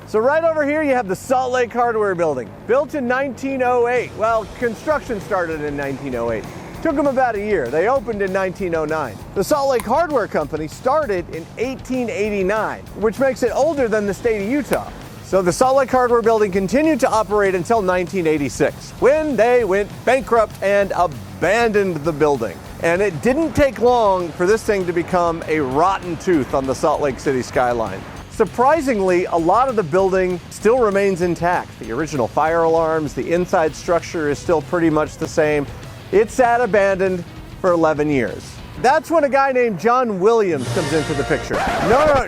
So right over here you have the Salt Lake Hardware Building, built in 1908. Well, construction started in 1908. Took them about a year. They opened in 1909. The Salt Lake Hardware Company started in 1889, which makes it older than the state of Utah. So the Salt Lake Hardware Building continued to operate until 1986, when they went bankrupt and abandoned the building. And it didn't take long for this thing to become a rotten tooth on the Salt Lake City skyline. Surprisingly, a lot of the building still remains intact. The original fire alarms, the inside structure is still pretty much the same. It sat abandoned for 11 years. That's when a guy named John Williams comes into the picture. No,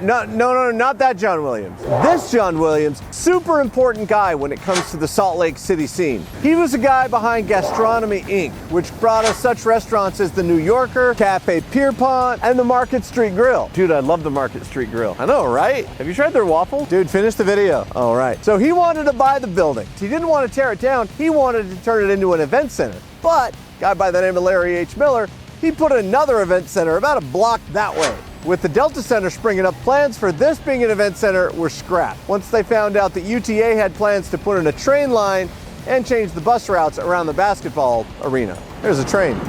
not that John Williams. This John Williams, super important guy when it comes to the Salt Lake City scene. He was the guy behind Gastronomy Inc., which brought us such restaurants as the New Yorker, Cafe Pierpont, and the Market Street Grill. Dude, I love the Market Street Grill. I know, right? Have you tried their waffle? Dude, finish the video. All right. So he wanted to buy the building. He didn't want to tear it down. He wanted to turn it into an event center. But a guy by the name of Larry H. Miller, he put another event center about a block that way. With the Delta Center springing up, plans for this being an event center were scrapped once they found out that UTA had plans to put in a train line and change the bus routes around the basketball arena. There's a train.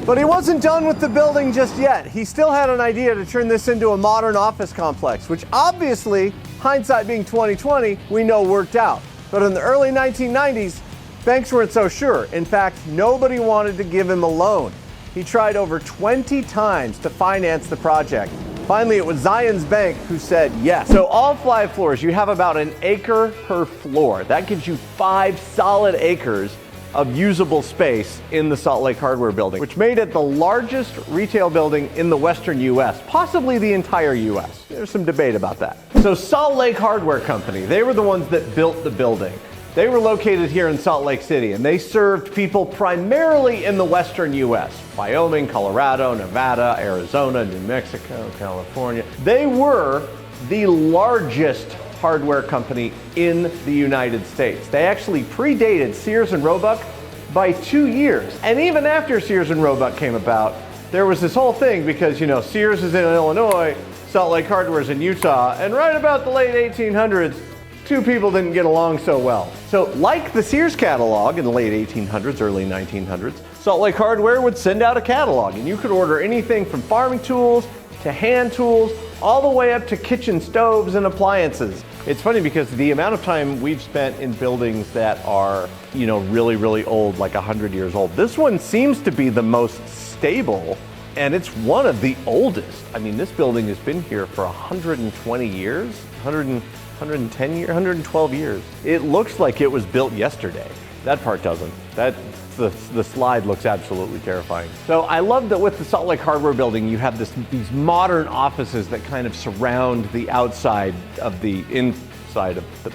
But he wasn't done with the building just yet. He still had an idea to turn this into a modern office complex, which obviously, hindsight being 2020, we know worked out. But in the early 1990s, banks weren't so sure. In fact, nobody wanted to give him a loan. He tried over 20 times to finance the project. Finally, it was Zions Bank who said yes. So all 5 floors, you have about an acre per floor. That gives you 5 solid acres of usable space in the Salt Lake Hardware Building, which made it the largest retail building in the Western US, possibly the entire US. There's some debate about that. So Salt Lake Hardware Company, they were the ones that built the building. They were located here in Salt Lake City, and they served people primarily in the Western US, Wyoming, Colorado, Nevada, Arizona, New Mexico, California. They were the largest hardware company in the United States. They actually predated Sears and Roebuck by 2 years. And even after Sears and Roebuck came about, there was this whole thing because, you know, Sears is in Illinois, Salt Lake Hardware is in Utah, and right about the late 1800s, 2 people didn't get along so well. So like the Sears catalog in the late 1800s, early 1900s, Salt Lake Hardware would send out a catalog and you could order anything from farming tools to hand tools, all the way up to kitchen stoves and appliances. It's funny because the amount of time we've spent in buildings that are, you know, really, really old, like 100 years old. This one seems to be the most stable, and it's one of the oldest. I mean, this building has been here for 120 years, 110 years, 112 years. It looks like it was built yesterday. That part doesn't. The slide looks absolutely terrifying. So I love that with the Salt Lake Hardware Building, you have these modern offices that kind of surround the outside of the inside of the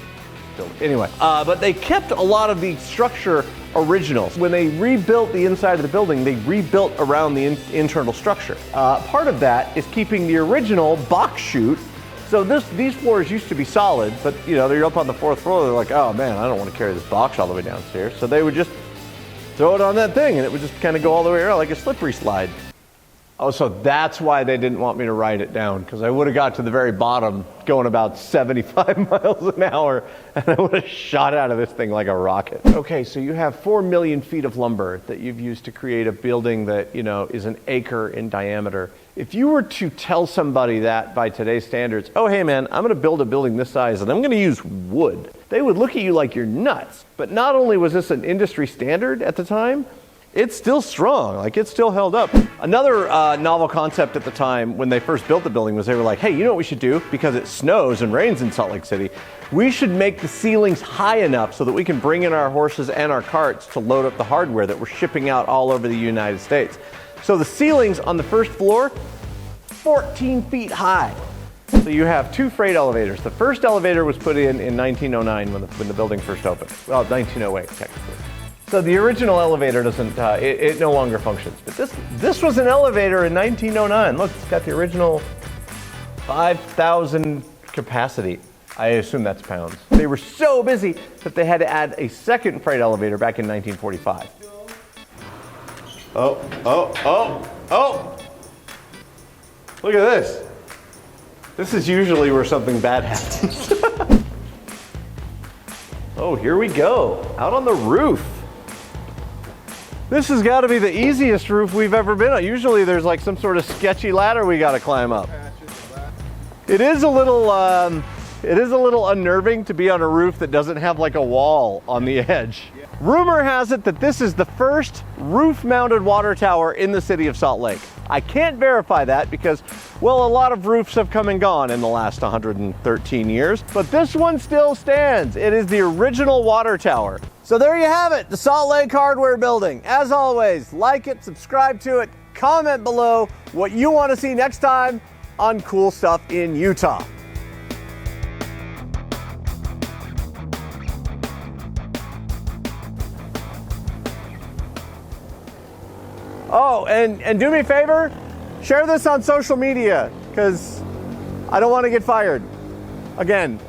building. Anyway, but they kept a lot of the structure original. When they rebuilt the inside of the building, they rebuilt around the internal structure. Part of that is keeping the original box chute. So these floors used to be solid, but you know, they're up on the 4th floor, they're like, oh man, I don't want to carry this box all the way downstairs. So they would just throw it on that thing and it would just kind of go all the way around like a slippery slide. Oh, so that's why they didn't want me to write it down, because I would have got to the very bottom going about 75 miles an hour and I would have shot out of this thing like a rocket. Okay, so you have 4 million feet of lumber that you've used to create a building that, you know, is an acre in diameter. If you were to tell somebody that by today's standards, oh hey man, I'm gonna build a building this size and I'm gonna use wood, they would look at you like you're nuts. But not only was this an industry standard at the time, it's still strong, like it's still held up. Another novel concept at the time when they first built the building was they were like, hey, you know what we should do? Because it snows and rains in Salt Lake City, we should make the ceilings high enough so that we can bring in our horses and our carts to load up the hardware that we're shipping out all over the United States. So the ceilings on the 1st floor, 14 feet high. So you have 2 freight elevators. The first elevator was put in 1909 when the building first opened. Well, 1908 technically. So the original elevator doesn't, it no longer functions. But this was an elevator in 1909. Look, it's got the original 5,000 capacity. I assume that's pounds. They were so busy that they had to add a second freight elevator back in 1945. Oh. Look at this. This is usually where something bad happens. Oh, here we go, out on the roof. This has got to be the easiest roof we've ever been on. Usually there's like some sort of sketchy ladder we got to climb up. It is a little unnerving to be on a roof that doesn't have like a wall on the edge. Rumor has it that this is the first roof-mounted water tower in the city of Salt Lake. I can't verify that because, well, a lot of roofs have come and gone in the last 113 years, but this one still stands. It is the original water tower. So there you have it, the Salt Lake Hardware Building. As always, like it, subscribe to it, comment below what you want to see next time on Cool Stuff in Utah. Oh, and do me a favor, share this on social media because I don't want to get fired. Again,